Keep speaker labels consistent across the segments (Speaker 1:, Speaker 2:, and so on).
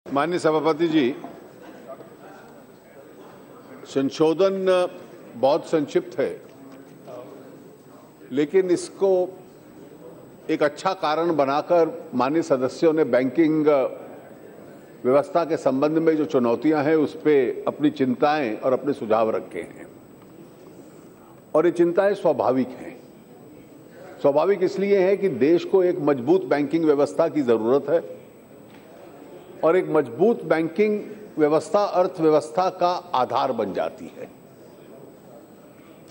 Speaker 1: माननीय सभापति जी, संशोधन बहुत संक्षिप्त है, लेकिन इसको एक अच्छा कारण बनाकर माननीय सदस्यों ने बैंकिंग व्यवस्था के संबंध में जो चुनौतियां हैं उस पर अपनी चिंताएं और अपने सुझाव रखे हैं। और ये चिंताएं स्वाभाविक हैं। स्वाभाविक इसलिए है कि देश को एक मजबूत बैंकिंग व्यवस्था की जरूरत है और एक मजबूत बैंकिंग व्यवस्था अर्थव्यवस्था का आधार बन जाती है।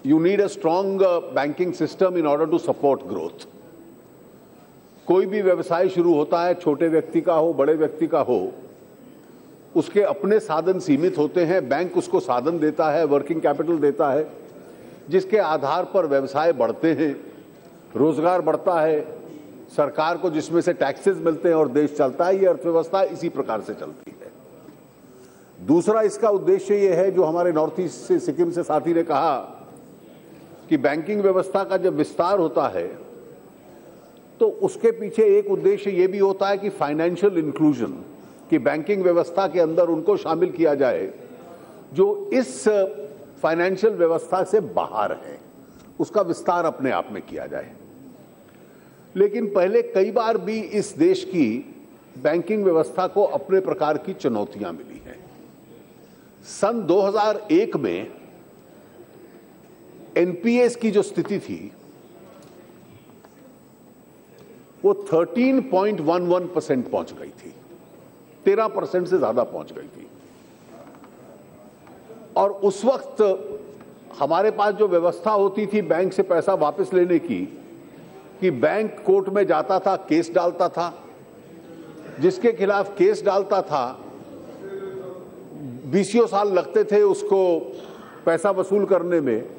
Speaker 1: You need a strong banking system in order to support growth. कोई भी व्यवसाय शुरू होता है, छोटे व्यक्ति का हो, बड़े व्यक्ति का हो, उसके अपने साधन सीमित होते हैं। बैंक उसको साधन देता है, वर्किंग कैपिटल देता है, जिसके आधार पर व्यवसाय बढ़ते हैं, रोजगार बढ़ता है, सरकार को जिसमें से टैक्सेस मिलते हैं और देश चलता है। ये अर्थव्यवस्था इसी प्रकार से चलती है। दूसरा इसका उद्देश्य ये है, जो हमारे नॉर्थ ईस्ट से सिक्किम से साथी ने कहा कि बैंकिंग व्यवस्था का जब विस्तार होता है तो उसके पीछे एक उद्देश्य ये भी होता है कि फाइनेंशियल इंक्लूजन, कि बैंकिंग व्यवस्था के अंदर उनको शामिल किया जाए जो इस फाइनेंशियल व्यवस्था से बाहर है, उसका विस्तार अपने आप में किया जाए। लेकिन पहले कई बार भी इस देश की बैंकिंग व्यवस्था को अपने प्रकार की चुनौतियां मिली हैं। सन 2001 में एनपीएस की जो स्थिति थी वो 13.11% पहुंच गई थी, 13% से ज्यादा पहुंच गई थी। और उस वक्त हमारे पास जो व्यवस्था होती थी बैंक से पैसा वापस लेने की, कि बैंक कोर्ट में जाता था, केस डालता था, जिसके खिलाफ केस डालता था 20 साल लगते थे उसको पैसा वसूल करने में।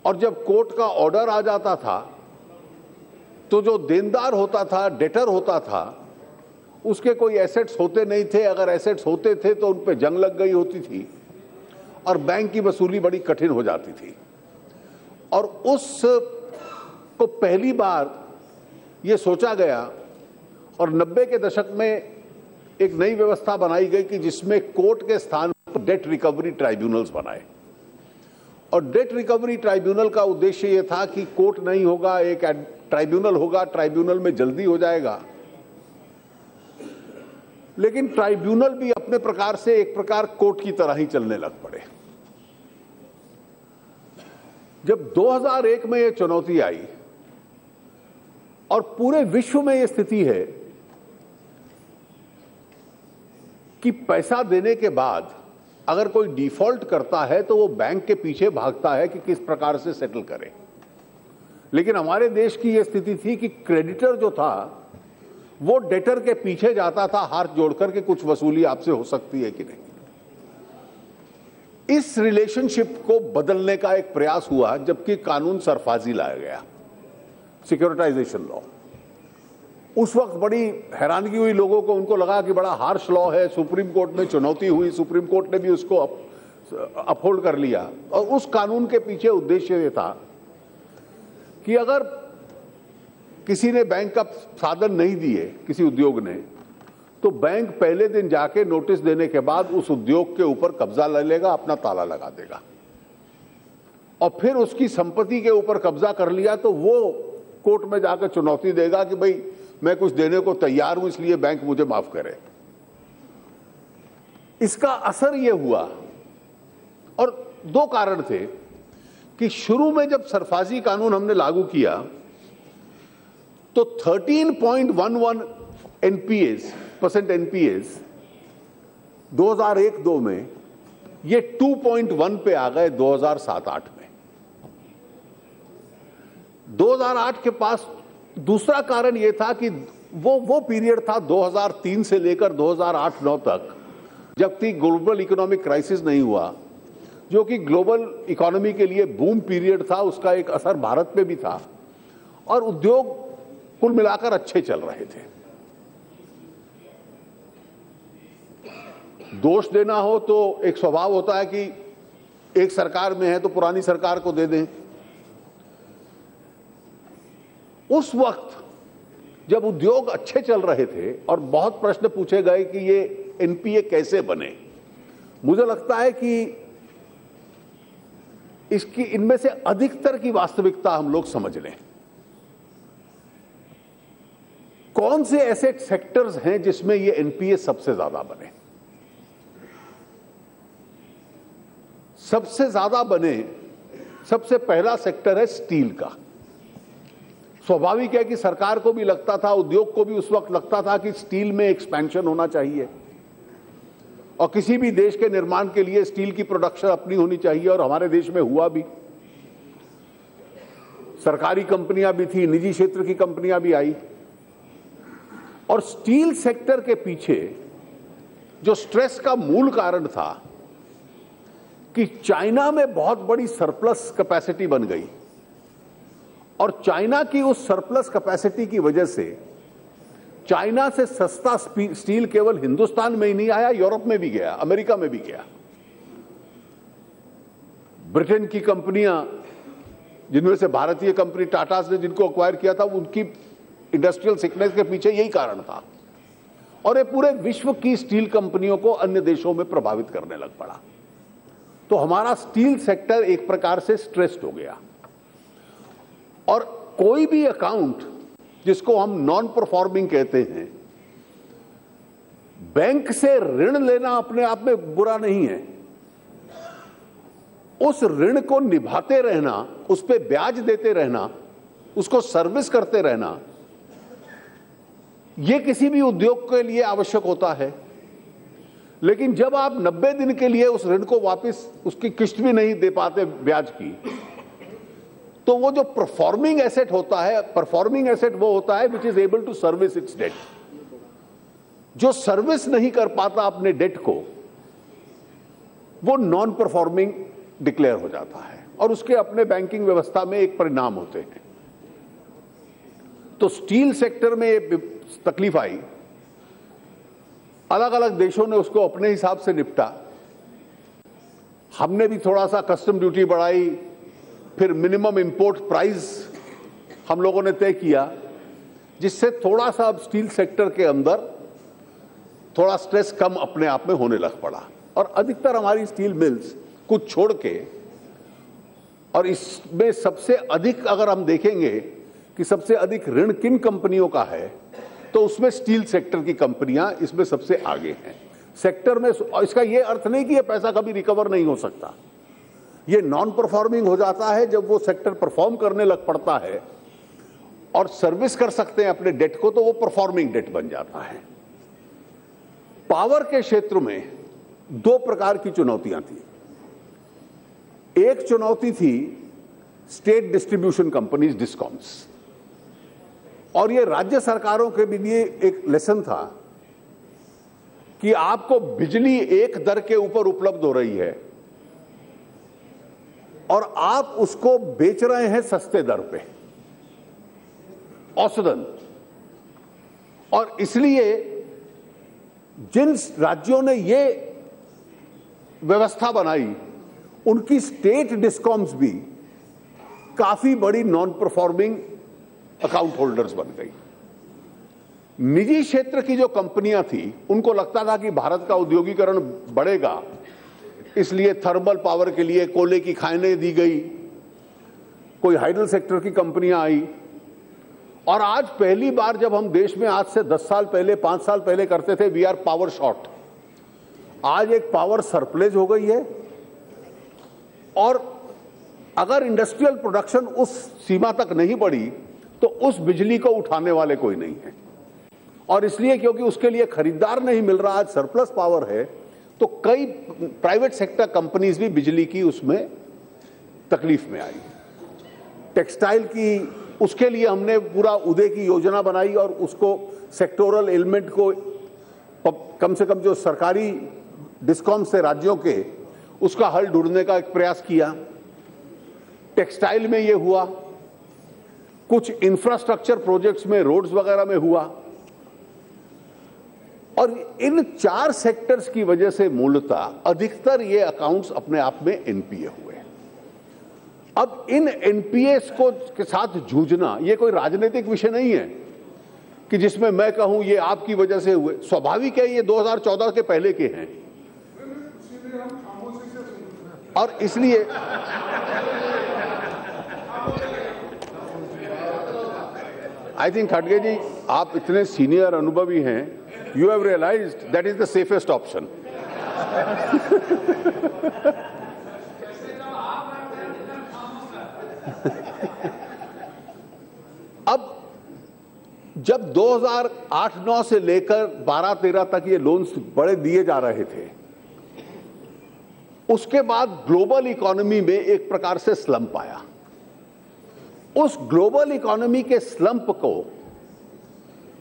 Speaker 1: और जब कोर्ट का ऑर्डर आ जाता था तो जो देनदार होता था, डेटर होता था, उसके कोई एसेट्स होते नहीं थे। अगर एसेट्स होते थे तो उन पे जंग लग गई होती थी और बैंक की वसूली बड़ी कठिन हो जाती थी। और उस को पहली बार ये सोचा गया और 90 के दशक में एक नई व्यवस्था बनाई गई कि जिसमें कोर्ट के स्थान पर डेट रिकवरी ट्राइब्यूनल्स बनाए। और डेट रिकवरी ट्राइब्यूनल का उद्देश्य यह था कि कोर्ट नहीं होगा, एक ट्राइब्यूनल होगा, ट्राइब्यूनल में जल्दी हो जाएगा। लेकिन ट्राइब्यूनल भी अपने प्रकार से एक प्रकार कोर्ट की तरह ही चलने लग पड़े। जब 2001 में यह चुनौती आई और पूरे विश्व में यह स्थिति है कि पैसा देने के बाद अगर कोई डिफॉल्ट करता है तो वो बैंक के पीछे भागता है कि किस प्रकार से सेटल करे। लेकिन हमारे देश की यह स्थिति थी कि क्रेडिटर जो था वो डेटर के पीछे जाता था हाथ जोड़कर के कुछ वसूली आपसे हो सकती है कि नहीं। इस रिलेशनशिप को बदलने का एक प्रयास हुआ जबकि कानून सरफाजी लाया गया, सिक्योरिटाइजेशन लॉ। उस वक्त बड़ी हैरानगी हुई लोगों को, उनको लगा कि बड़ा हार्श लॉ है। सुप्रीम कोर्ट में चुनौती हुई, सुप्रीम कोर्ट ने भी उसको अपहोल्ड कर लिया। और उस कानून के पीछे उद्देश्य ये था कि अगर किसी ने बैंक का साधन नहीं दिए, किसी उद्योग ने, तो बैंक पहले दिन जाके नोटिस देने के बाद उस उद्योग के ऊपर कब्जा ले लेगा, अपना ताला लगा देगा। और फिर उसकी संपत्ति के ऊपर कब्जा कर लिया तो वो कोर्ट में जाकर चुनौती देगा कि भाई मैं कुछ देने को तैयार हूं, इसलिए बैंक मुझे माफ करे। इसका असर यह हुआ, और दो कारण थे कि शुरू में जब सरफाजी कानून हमने लागू किया तो 13.11% एनपीएस 2001-2 में ये 2.1 पे आ गए 2007-8 में। 2008 के पास दूसरा कारण यह था कि वो पीरियड था 2003 से लेकर 2008-9 तक, जब तक ग्लोबल इकोनॉमिक क्राइसिस नहीं हुआ, जो कि ग्लोबल इकोनॉमी के लिए बूम पीरियड था। उसका एक असर भारत में भी था और उद्योग कुल मिलाकर अच्छे चल रहे थे। दोष देना हो तो एक स्वभाव होता है कि एक सरकार में है तो पुरानी सरकार को दे दें। उस वक्त जब उद्योग अच्छे चल रहे थे और बहुत प्रश्न पूछे गए कि ये एनपीए कैसे बने, मुझे लगता है कि इसकी इनमें से अधिकतर की वास्तविकता हम लोग समझ लें। कौन से ऐसे सेक्टर्स हैं जिसमें ये एनपीए सबसे ज्यादा बने? सबसे ज्यादा बने, सबसे पहला सेक्टर है स्टील का। स्वाभाविक है कि सरकार को भी लगता था, उद्योग को भी उस वक्त लगता था कि स्टील में एक्सपेंशन होना चाहिए और किसी भी देश के निर्माण के लिए स्टील की प्रोडक्शन अपनी होनी चाहिए, और हमारे देश में हुआ भी। सरकारी कंपनियां भी थी, निजी क्षेत्र की कंपनियां भी आई, और स्टील सेक्टर के पीछे जो स्ट्रेस का मूल कारण था कि चाइना में बहुत बड़ी सरप्लस कैपेसिटी बन गई, और चाइना की उस सरप्लस कैपेसिटी की वजह से चाइना से सस्ता स्टील केवल हिंदुस्तान में ही नहीं आया, यूरोप में भी गया, अमेरिका में भी गया। ब्रिटेन की कंपनियां, जिनमें से भारतीय कंपनी टाटा ने जिनको अक्वायर किया था, उनकी इंडस्ट्रियल सिकनेस के पीछे यही कारण था, और ये पूरे विश्व की स्टील कंपनियों को अन्य देशों में प्रभावित करने लग पड़ा। तो हमारा स्टील सेक्टर एक प्रकार से स्ट्रेस्ड हो गया, और कोई भी अकाउंट जिसको हम नॉन परफॉर्मिंग कहते हैं, बैंक से ऋण लेना अपने आप में बुरा नहीं है, उस ऋण को निभाते रहना, उस पे ब्याज देते रहना, उसको सर्विस करते रहना, यह किसी भी उद्योग के लिए आवश्यक होता है। लेकिन जब आप 90 दिन के लिए उस ऋण को वापस, उसकी किस्त भी नहीं दे पाते ब्याज की, तो वो जो परफॉर्मिंग एसेट होता है, परफॉर्मिंग एसेट वो होता है which is able to service its debt. जो सर्विस नहीं कर पाता अपने डेट को, वो नॉन परफॉर्मिंग डिक्लेयर हो जाता है, और उसके अपने बैंकिंग व्यवस्था में एक परिणाम होते हैं। तो स्टील सेक्टर में तकलीफ आई, अलग अलग देशों ने उसको अपने हिसाब से निपटा। हमने भी थोड़ा सा कस्टम ड्यूटी बढ़ाई, फिर मिनिमम इंपोर्ट प्राइस हम लोगों ने तय किया, जिससे थोड़ा सा अब स्टील सेक्टर के अंदर थोड़ा स्ट्रेस कम अपने आप में होने लग पड़ा। और अधिकतर हमारी स्टील मिल्स कुछ छोड़ के, और इसमें सबसे अधिक अगर हम देखेंगे कि सबसे अधिक ऋण किन कंपनियों का है, तो उसमें स्टील सेक्टर की कंपनियां इसमें सबसे आगे हैं सेक्टर में। इसका यह अर्थ नहीं कि यह पैसा कभी रिकवर नहीं हो सकता, ये नॉन परफॉर्मिंग हो जाता है जब वो सेक्टर परफॉर्म करने लग पड़ता है और सर्विस कर सकते हैं अपने डेट को, तो वो परफॉर्मिंग डेट बन जाता है। पावर के क्षेत्र में दो प्रकार की चुनौतियां थी। एक चुनौती थी स्टेट डिस्ट्रीब्यूशन कंपनीज, डिस्कॉम्स, और ये राज्य सरकारों के भी लिए एक लेसन था कि आपको बिजली एक दर के ऊपर उपलब्ध हो रही है और आप उसको बेच रहे हैं सस्ते दर पे औसतन, और इसलिए जिन राज्यों ने ये व्यवस्था बनाई, उनकी स्टेट डिस्कॉम्स भी काफी बड़ी नॉन परफॉर्मिंग अकाउंट होल्डर्स बन गई। निजी क्षेत्र की जो कंपनियां थी, उनको लगता था कि भारत का औद्योगिकरण बढ़ेगा, इसलिए थर्मल पावर के लिए कोयले की खानें दी गई, कोई हाइडल सेक्टर की कंपनियां आई, और आज पहली बार जब हम देश में आज से 10 साल पहले, 5 साल पहले करते थे वी आर पावर शॉर्ट, आज एक पावर सरप्लस हो गई है। और अगर इंडस्ट्रियल प्रोडक्शन उस सीमा तक नहीं बढ़ी तो उस बिजली को उठाने वाले कोई नहीं है, और इसलिए क्योंकि उसके लिए खरीदार नहीं मिल रहा, आज सरप्लस पावर है, तो कई प्राइवेट सेक्टर कंपनीज भी बिजली की उसमें तकलीफ में आई। टेक्सटाइल की, उसके लिए हमने पूरा उदय की योजना बनाई और उसको सेक्टोरल एलिमेंट को कम से कम जो सरकारी डिस्कॉम से राज्यों के, उसका हल ढूंढने का एक प्रयास किया। टेक्सटाइल में ये हुआ, कुछ इंफ्रास्ट्रक्चर प्रोजेक्ट्स में, रोड्स वगैरह में हुआ, और इन 4 सेक्टर्स की वजह से मूलतः अधिकतर ये अकाउंट्स अपने आप में एनपीए हुए। अब इन एनपीएस को के साथ जूझना ये कोई राजनीतिक विषय नहीं है, कि जिसमें मैं कहूं ये आपकी वजह से हुए। स्वाभाविक है, ये 2014 के पहले के हैं और इसलिए आई थिंक खड़गे जी, आप इतने सीनियर अनुभवी हैं, you have realised that is the safest option. अब जब 2008-9 से लेकर 12-13 तक ये लोन्स बड़े दिए जा रहे थे, उसके बाद ग्लोबल इकोनॉमी में एक प्रकार से स्लंप आया। उस ग्लोबल इकोनॉमी के स्लंप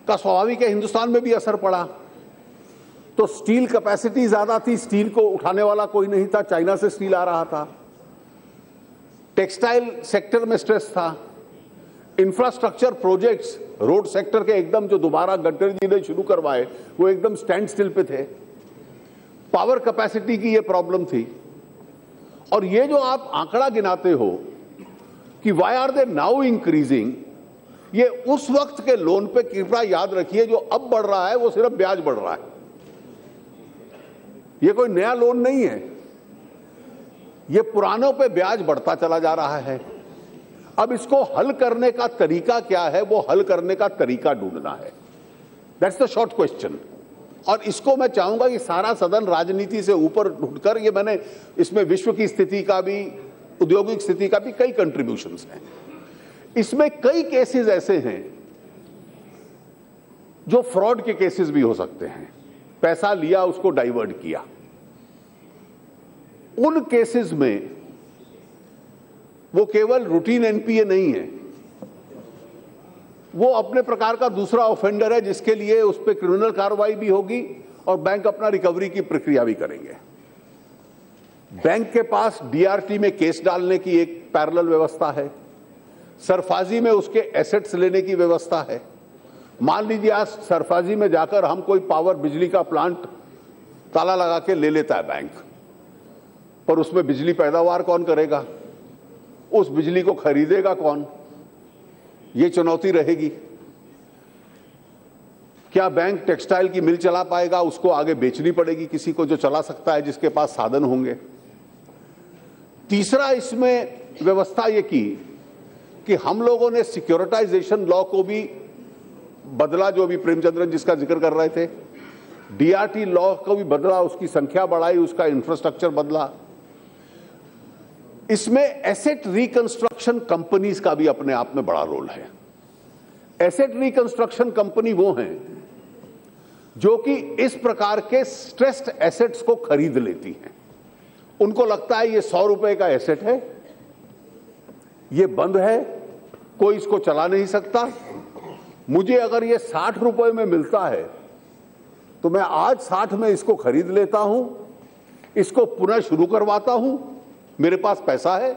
Speaker 1: का स्वाभाविक है हिंदुस्तान में भी असर पड़ा। तो स्टील कैपेसिटी ज्यादा थी, स्टील को उठाने वाला कोई नहीं था, चाइना से स्टील आ रहा था। टेक्सटाइल सेक्टर में स्ट्रेस था। इंफ्रास्ट्रक्चर प्रोजेक्ट्स रोड सेक्टर के एकदम जो दोबारा गडकरी जी ने शुरू करवाए वो एकदम स्टैंड स्टिल पे थे। पावर कैपेसिटी की ये प्रॉब्लम थी। और ये जो आप आंकड़ा गिनाते हो कि why are they now increasing, ये उस वक्त के लोन पे कृपया याद रखिए, जो अब बढ़ रहा है वो सिर्फ ब्याज बढ़ रहा है, ये कोई नया लोन नहीं है। ये पुरानों पे ब्याज बढ़ता चला जा रहा है। अब इसको हल करने का तरीका क्या है, वो हल करने का तरीका ढूंढना है। That's the short question. और इसको मैं चाहूंगा कि सारा सदन राजनीति से ऊपर उठकर, ये मैंने इसमें विश्व की स्थिति का भी, औद्योगिक स्थिति का भी कई कंट्रीब्यूशंस हैं। इसमें कई केसेस ऐसे हैं जो फ्रॉड के केसेस भी हो सकते हैं। पैसा लिया, उसको डाइवर्ट किया। उन केसेस में वो केवल रूटीन एनपीए नहीं है, वो अपने प्रकार का दूसरा ऑफेंडर है, जिसके लिए उस पर क्रिमिनल कार्रवाई भी होगी और बैंक अपना रिकवरी की प्रक्रिया भी करेंगे। बैंक के पास डीआरटी में केस डालने की एक पैरेलल व्यवस्था है, सरफाजी में उसके एसेट्स लेने की व्यवस्था है। मान लीजिए आज सरफाजी में जाकर हम कोई पावर बिजली का प्लांट ताला लगा के ले लेता है बैंक, पर उसमें बिजली पैदावार कौन करेगा, उस बिजली को खरीदेगा कौन, ये चुनौती रहेगी। क्या बैंक टेक्सटाइल की मिल चला पाएगा, उसको आगे बेचनी पड़ेगी किसी को जो चला सकता है, जिसके पास साधन होंगे। तीसरा इसमें व्यवस्था ये की कि हम लोगों ने सिक्योरिटाइजेशन लॉ को भी बदला, जो अभी प्रेमचंद्रन जिसका जिक्र कर रहे थे। डीआरटी लॉ को भी बदला, उसकी संख्या बढ़ाई, उसका इंफ्रास्ट्रक्चर बदला। इसमें एसेट रिकंस्ट्रक्शन कंपनीज का भी अपने आप में बड़ा रोल है। एसेट रिकंस्ट्रक्शन कंपनी वो हैं जो कि इस प्रकार के स्ट्रेस्ड एसेट्स को खरीद लेती हैं। उनको लगता है ये 100 रुपए का एसेट है, ये बंद है, कोई इसको चला नहीं सकता, मुझे अगर ये 60 रुपए में मिलता है तो मैं आज 60 में इसको खरीद लेता हूं, इसको पुनः शुरू करवाता हूं, मेरे पास पैसा है,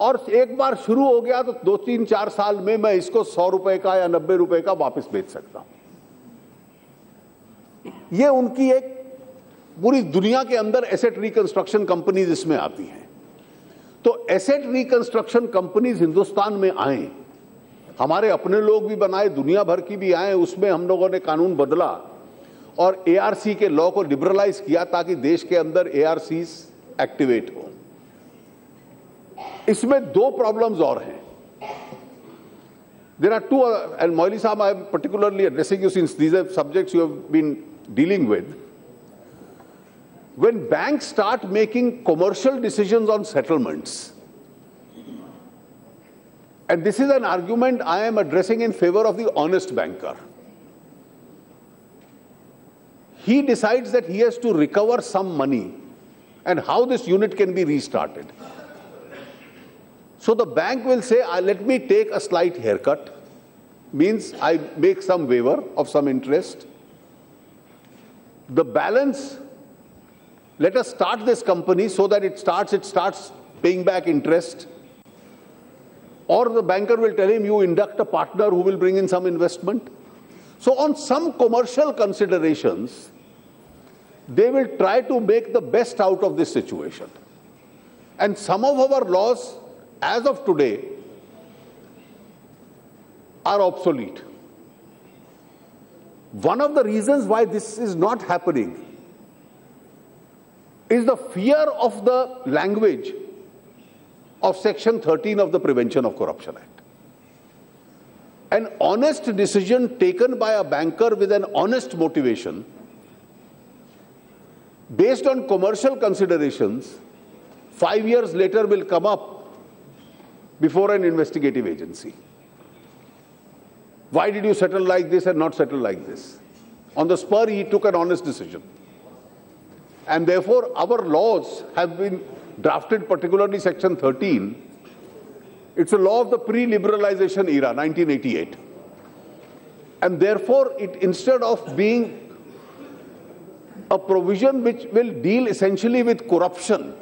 Speaker 1: और एक बार शुरू हो गया तो 2-3-4 साल में मैं इसको 100 रुपए का या 90 रुपए का वापस बेच सकता हूं। ये उनकी एक पूरी दुनिया के अंदर एसेट रिकंस्ट्रक्शन कंपनीज इसमें आती हैं। तो एसेट रिकंस्ट्रक्शन कंपनीज हिंदुस्तान में आए, हमारे अपने लोग भी बनाए, दुनिया भर की भी आए, उसमें हम लोगों ने कानून बदला और एआरसी के लॉ को लिबरलाइज किया ताकि देश के अंदर एआरसीज एक्टिवेट हो। इसमें 2 प्रॉब्लम्स और हैं। देयर आर 2, एंड मोइली साहब, I am particularly addressing you since these are subjects you have been dealing with. When banks start making commercial decisions on settlements, and this is an argument I am addressing in favor of the honest banker. He decides that he has to recover some money and how this unit can be restarted. So the bank will say, let me take a slight haircut, means I make some waiver of some interest. The balance, let us start this company so that it starts paying back interest. Or the banker will tell him, you induct a partner who will bring in some investment. So on some commercial considerations, they will try to make the best out of this situation. And some of our laws, as of today, are obsolete. One of the reasons why this is not happening is the fear of the language of Section 13 of the Prevention of Corruption Act. An honest decision taken by a banker with an honest motivation, based on commercial considerations, 5 years later will come up before an investigative agency. Why did you settle like this and not settle like this? On the spur, he took an honest decision. And therefore, our laws have been drafted, particularly Section 13. It's a law of the pre-liberalization era, 1988. And therefore, it, instead of being a provision which will deal essentially with corruption,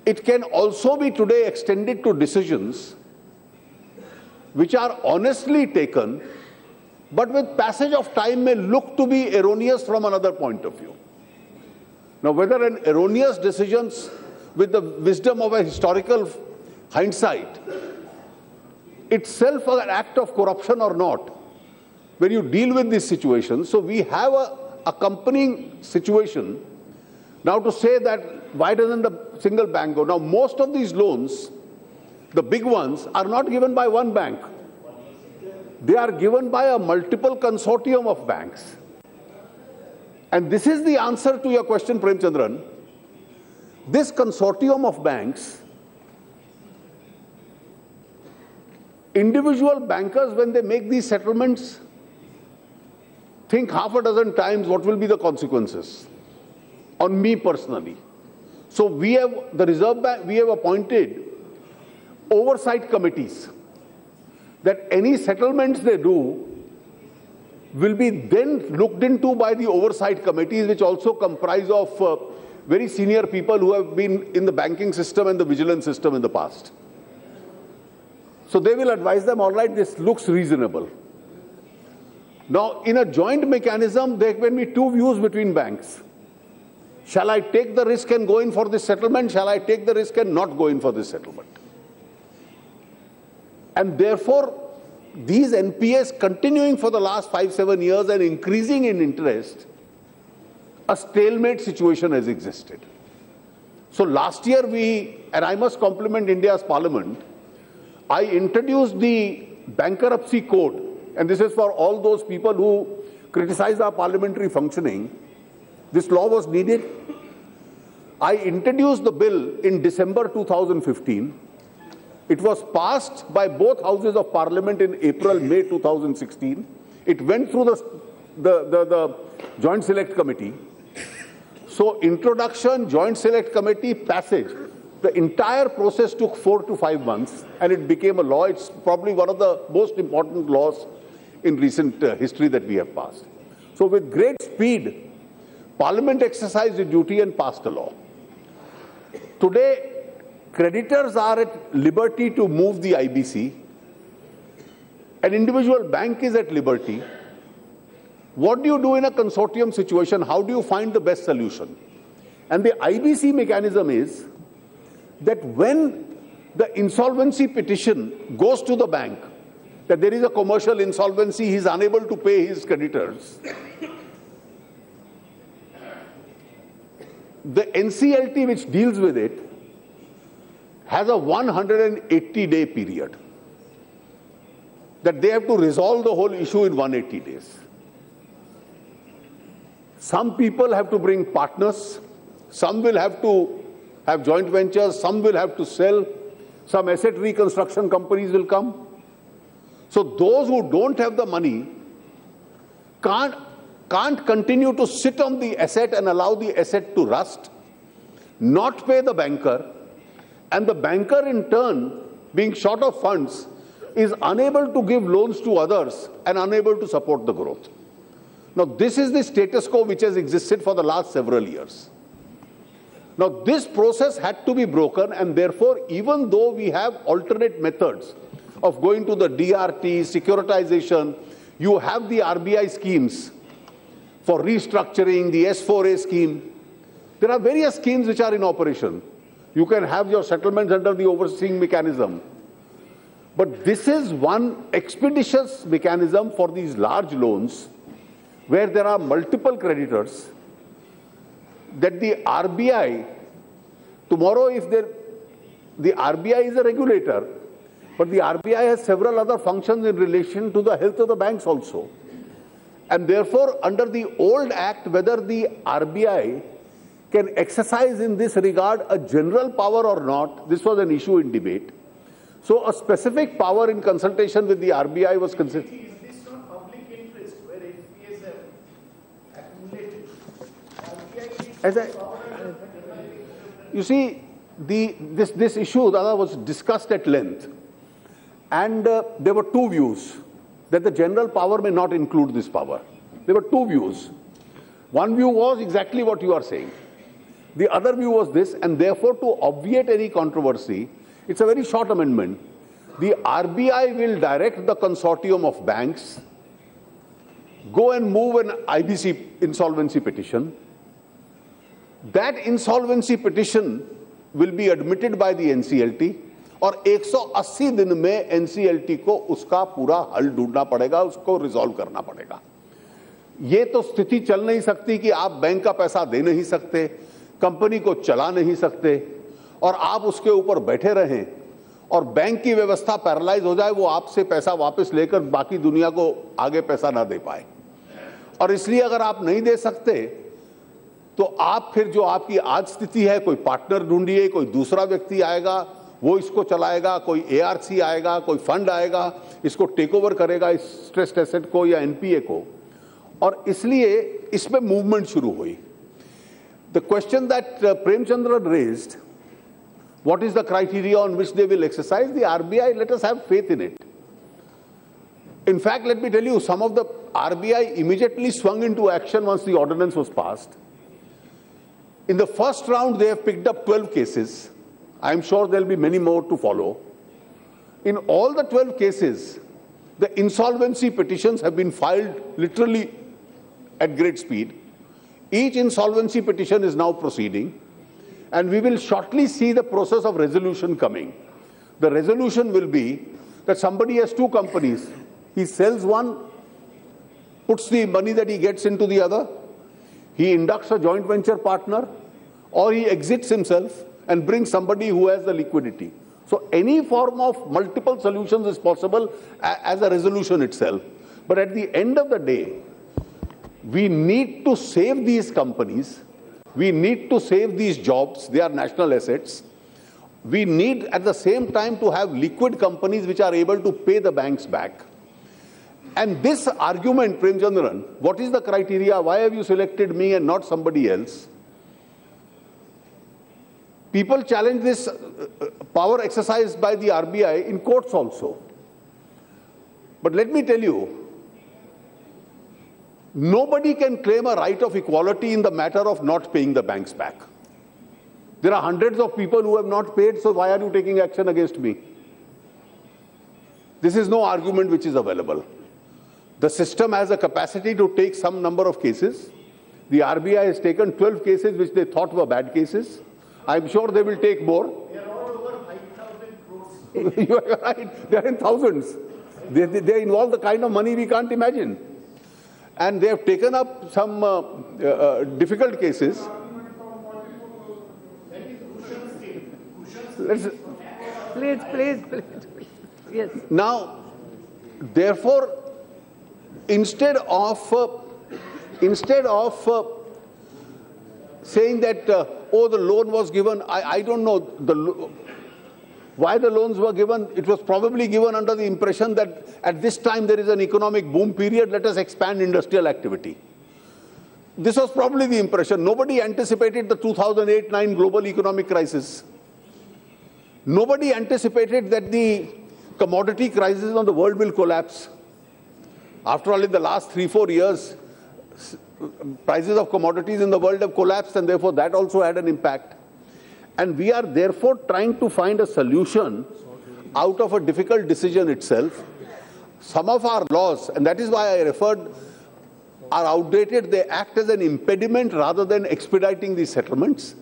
Speaker 1: it can also be today extended to decisions which are honestly taken, but with passage of time may look to be erroneous from another point of view. Now, whether an erroneous decisions with the wisdom of a historical hindsight itself an act of corruption or not, when you deal with these situations, so we have a accompanying situation now to say that why doesn't the single bank go? Now, most of these loans, the big ones, are not given by one bank. They are given by a multiple consortium of banks. And this is the answer to your question, Premchandran. This consortium of banks, individual bankers, when they make these settlements, think half a dozen times what will be the consequences on me personally. So we have, the Reserve Bank, we have appointed oversight committees that any settlements they do will be then looked into by the oversight committees, which also comprise of very senior people who have been in the banking system and the vigilance system in the past. So they will advise them, all right, this looks reasonable. Now, in a joint mechanism, there can be two views between banks. Shall I take the risk and go in for this settlement? Shall I take the risk and not go in for this settlement? And therefore, these NPAs continuing for the last 5-7 years and increasing in interest, a stalemate situation has existed. So last year and I must compliment India's Parliament, I introduced the Bankruptcy Code, and this is for all those people who criticize our parliamentary functioning. This law was needed. I introduced the bill in December 2015. It was passed by both houses of parliament in April-May 2016. It went through the Joint Select Committee. So introduction, Joint Select Committee, passage, the entire process took 4 to 5 months and it became a law. It's probably one of the most important laws in recent history that we have passed. So with great speed, Parliament exercised its duty and passed a law. Today, creditors are at liberty to move the IBC. An individual bank is at liberty. What do you do in a consortium situation? How do you find the best solution? And the IBC mechanism is that when the insolvency petition goes to the bank, that there is a commercial insolvency, he is unable to pay his creditors, the NCLT which deals with it has a 180-day period that they have to resolve the whole issue in 180 days. Some people have to bring partners, some will have to have joint ventures, some will have to sell, some asset reconstruction companies will come. So those who don't have the money can't continue to sit on the asset and allow the asset to rust, not pay the banker, and the banker in turn, being short of funds, is unable to give loans to others and unable to support the growth. Now, this is the status quo which has existed for the last several years. Now, this process had to be broken, and therefore, even though we have alternate methods of going to the DRT, securitization, you have the RBI schemes for restructuring, the S4A scheme. There are various schemes which are in operation. You can have your settlements under the overseeing mechanism. But this is one expeditious mechanism for these large loans where there are multiple creditors, that the RBI, tomorrow if the RBI is a regulator, but the RBI has several other functions in relation to the health of the banks also. And therefore, under the old act, whether the RBI can exercise in this regard a general power or not, this was an issue in debate. So a specific power in consultation with the RBI was considered.
Speaker 2: Is this not public interest where NPS have accumulated?
Speaker 1: You see, this issue, Dada, was discussed at length. And there were two views, that the general power may not include this power. There were two views. One view was exactly what you are saying. The other view was this, and therefore to obviate any controversy, it's a very short amendment. The RBI will direct the consortium of banks, go and move an IBC insolvency petition. That insolvency petition will be admitted by the NCLT, और 180 दिन में NCLT को उसका पूरा हल ढूंढना पड़ेगा, उसको रिजॉल्व करना पड़ेगा. ये तो स्थिति चल नहीं सकती कि आप बैंक का पैसा दे नहीं सकते, कंपनी को चला नहीं सकते और आप उसके ऊपर बैठे रहें और बैंक की व्यवस्था पैरालाइज हो जाए, वो आपसे पैसा वापस लेकर बाकी दुनिया को आगे पैसा ना दे पाए. और इसलिए अगर आप नहीं दे सकते तो आप फिर जो आपकी आज स्थिति है, कोई पार्टनर ढूंढिए, कोई दूसरा व्यक्ति आएगा, वो इसको चलाएगा, कोई ARC आएगा, कोई फंड आएगा, इसको टेक ओवर करेगा, इस स्ट्रेस्ड एसेट को या NPA को. और इसलिए इसमें मूवमेंट शुरू हुई. The question that Premachandran raised, what is the criteria on which they will exercise? The RBI, let us have faith in it. In fact, let me tell you, some of the RBI immediately swung into action once the ordinance was passed. In the first round, they have picked up 12 cases. I am sure there will be many more to follow. In all the 12 cases, the insolvency petitions have been filed literally at great speed. Each insolvency petition is now proceeding, and we will shortly see the process of resolution coming. The resolution will be that somebody has two companies. He sells one, puts the money that he gets into the other, he inducts a joint venture partner, or he exits himself and brings somebody who has the liquidity. So any form of multiple solutions is possible as a resolution itself. But at the end of the day, we need to save these companies. We need to save these jobs. They are national assets. We need at the same time to have liquid companies which are able to pay the banks back. And this argument, Premchandran, what is the criteria? Why have you selected me and not somebody else? People challenge this power exercised by the RBI in courts also. But let me tell you, nobody can claim a right of equality in the matter of not paying the banks back. There are hundreds of people who have not paid, so why are you taking action against me? This is no argument which is available. The system has a capacity to take some number of cases. The RBI has taken 12 cases which they thought were bad cases. I'm sure they will take more.
Speaker 2: They are all over 5,000 crores.
Speaker 1: You are right. They are in thousands. They involve the kind of money we can't imagine. And they have taken up some difficult cases.
Speaker 3: Please. Yes.
Speaker 1: Now, therefore, instead of saying that, oh, the loan was given, I don't know why the loans were given. It was probably given under the impression that at this time there is an economic boom period, let us expand industrial activity. This was probably the impression. Nobody anticipated the 2008-9 global economic crisis. Nobody anticipated that the commodity crisis on the world will collapse. After all, in the last 3-4 years, prices of commodities in the world have collapsed, and therefore that also had an impact. And we are therefore trying to find a solution out of a difficult decision itself. Some of our laws, and that is why I referred, are outdated. They act as an impediment rather than expediting these settlements.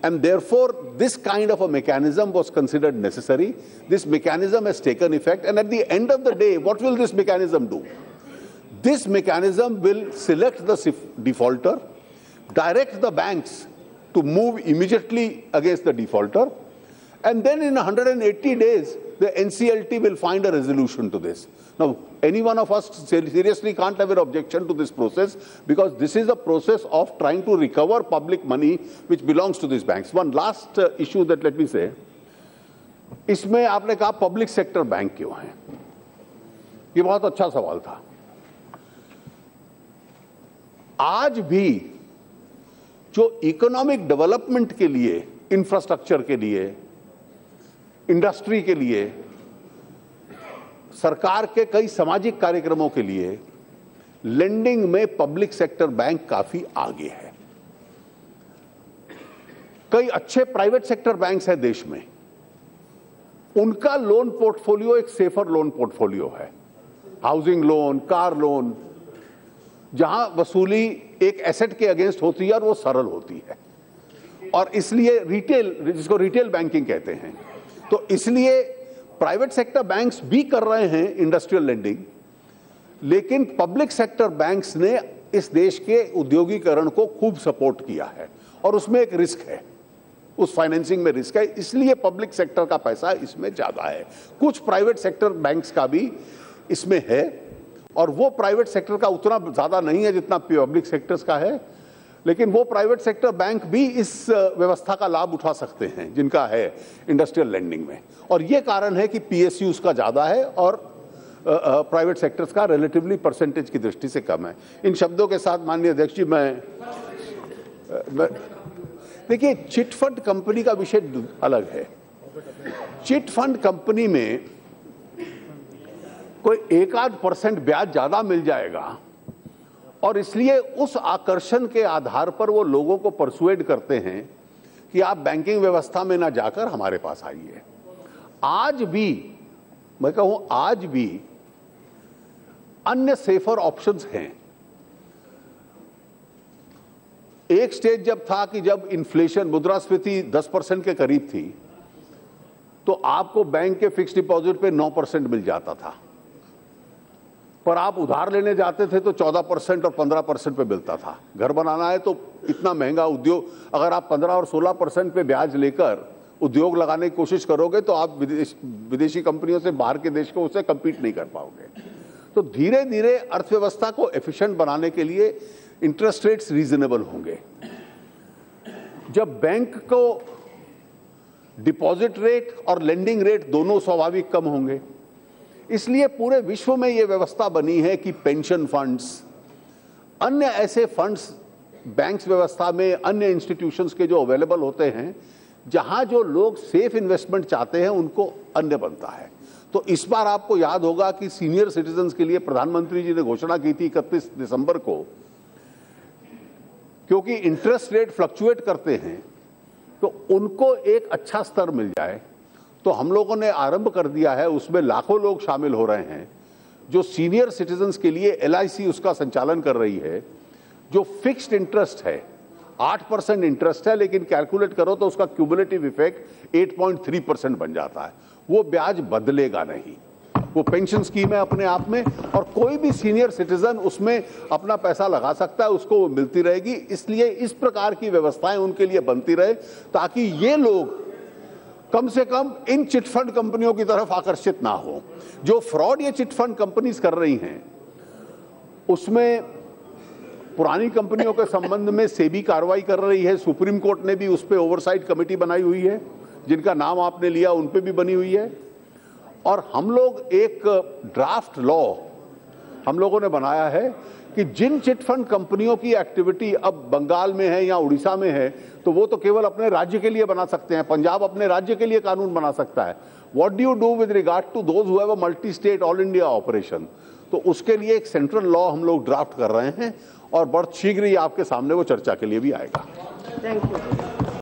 Speaker 1: And therefore, this kind of a mechanism was considered necessary. This mechanism has taken effect. And at the end of the day, what will this mechanism do? This mechanism will select the defaulter, direct the banks to move immediately against the defaulter, and then in 180 days, the NCLT will find a resolution to this. Now, any one of us seriously can't have an objection to this process, because this is a process of trying to recover public money which belongs to these banks. One last issue that let me say, इसमें आपने कहा public sector bank क्यों है? ये बहुत अच्छा सवाल था. आज भी जो इकोनॉमिक डेवलपमेंट के लिए, इंफ्रास्ट्रक्चर के लिए, इंडस्ट्री के लिए, सरकार के कई सामाजिक कार्यक्रमों के लिए लेंडिंग में पब्लिक सेक्टर बैंक काफी आगे है. कई अच्छे प्राइवेट सेक्टर बैंक्स हैं देश में, उनका लोन पोर्टफोलियो एक सेफर लोन पोर्टफोलियो है. हाउसिंग लोन, कार लोन, जहां वसूली एक एसेट के अगेंस्ट होती है और वो सरल होती है, और इसलिए रिटेल, जिसको रिटेल बैंकिंग कहते हैं, तो इसलिए प्राइवेट सेक्टर बैंक्स भी कर रहे हैं इंडस्ट्रियल लेंडिंग, लेकिन पब्लिक सेक्टर बैंक्स ने इस देश के उद्योगीकरण को खूब सपोर्ट किया है, और उसमें एक रिस्क है, उस फाइनेंसिंग में रिस्क है, इसलिए पब्लिक सेक्टर का पैसा इसमें ज्यादा है. कुछ प्राइवेट सेक्टर बैंक्स का भी इसमें है, और वो प्राइवेट सेक्टर का उतना ज्यादा नहीं है जितना पब्लिक सेक्टर्स का है, लेकिन वो प्राइवेट सेक्टर बैंक भी इस व्यवस्था का लाभ उठा सकते हैं जिनका है इंडस्ट्रियल लेंडिंग में. और ये कारण है कि पीएसयू उसका ज्यादा है और प्राइवेट सेक्टर्स का रिलेटिवली परसेंटेज की दृष्टि से कम है. इन शब्दों के साथ माननीय अध्यक्ष जी, मैं देखिए, चिट फंड कंपनी का विषय अलग है. चिट फंड कंपनी में कोई 1-8% ब्याज ज्यादा मिल जाएगा, और इसलिए उस आकर्षण के आधार पर वो लोगों को परसुएड करते हैं कि आप बैंकिंग व्यवस्था में ना जाकर हमारे पास आइए. आज भी मैं कहूं, आज भी अन्य सेफर ऑप्शंस हैं. एक स्टेज जब था कि जब इन्फ्लेशन, मुद्रास्फीति 10% के करीब थी, तो आपको बैंक के फिक्स डिपॉजिट पे 9% मिल जाता था, पर आप उधार लेने जाते थे तो 14% और 15% पे मिलता था. घर बनाना है तो इतना महंगा उद्योग, अगर आप 15 और 16% पे ब्याज लेकर उद्योग लगाने की कोशिश करोगे तो आप विदेशी कंपनियों से, बाहर के देश को, उससे कम्पीट नहीं कर पाओगे. तो धीरे धीरे अर्थव्यवस्था को एफिशिएंट बनाने के लिए इंटरेस्ट रेट्स रीजनेबल होंगे. जब बैंक को डिपॉजिट रेट और लेंडिंग रेट दोनों स्वाभाविक कम होंगे, इसलिए पूरे विश्व में यह व्यवस्था बनी है कि पेंशन फंड्स, अन्य ऐसे फंड्स बैंक्स व्यवस्था में, अन्य इंस्टीट्यूशंस के जो अवेलेबल होते हैं, जहां जो लोग सेफ इन्वेस्टमेंट चाहते हैं उनको अन्य बनता है. तो इस बार आपको याद होगा कि सीनियर सिटीजन्स के लिए प्रधानमंत्री जी ने घोषणा की थी 31 दिसंबर को, क्योंकि इंटरेस्ट रेट फ्लक्चुएट करते हैं तो उनको एक अच्छा स्तर मिल जाए. तो हम लोगों ने आरंभ कर दिया है, उसमें लाखों लोग शामिल हो रहे हैं, जो सीनियर सिटीजन्स के लिए LIC उसका संचालन कर रही है, जो फिक्स्ड इंटरेस्ट है, 8% इंटरेस्ट है, लेकिन कैलकुलेट करो तो उसका क्यूमुलेटिव इफेक्ट 8.3% बन जाता है. वो ब्याज बदलेगा नहीं, वो पेंशन स्कीम है अपने आप में, और कोई भी सीनियर सिटीजन उसमें अपना पैसा लगा सकता है, उसको वो मिलती रहेगी. इसलिए इस प्रकार की व्यवस्थाएं उनके लिए बनती रहे, ताकि ये लोग कम से कम इन चिटफंड कंपनियों की तरफ आकर्षित ना हो. जो फ्रॉड ये चिटफंड कंपनीज कर रही हैं, उसमें पुरानी कंपनियों के संबंध में सेबी कार्रवाई कर रही है. सुप्रीम कोर्ट ने भी उस पर ओवरसाइट कमेटी बनाई हुई है, जिनका नाम आपने लिया उन पे भी बनी हुई है. और हम लोग एक ड्राफ्ट लॉ हम लोगों ने बनाया है कि जिन चिटफंड कंपनियों की एक्टिविटी अब बंगाल में है या उड़ीसा में है, तो वो तो केवल अपने राज्य के लिए बना सकते हैं. पंजाब अपने राज्य के लिए कानून बना सकता है. What do you do with regard to those who have a multi state all India operation? तो उसके लिए एक सेंट्रल लॉ हम लोग ड्राफ्ट कर रहे हैं, और बहुत शीघ्र ही आपके सामने वो चर्चा के लिए भी आएगा.
Speaker 3: Thank you.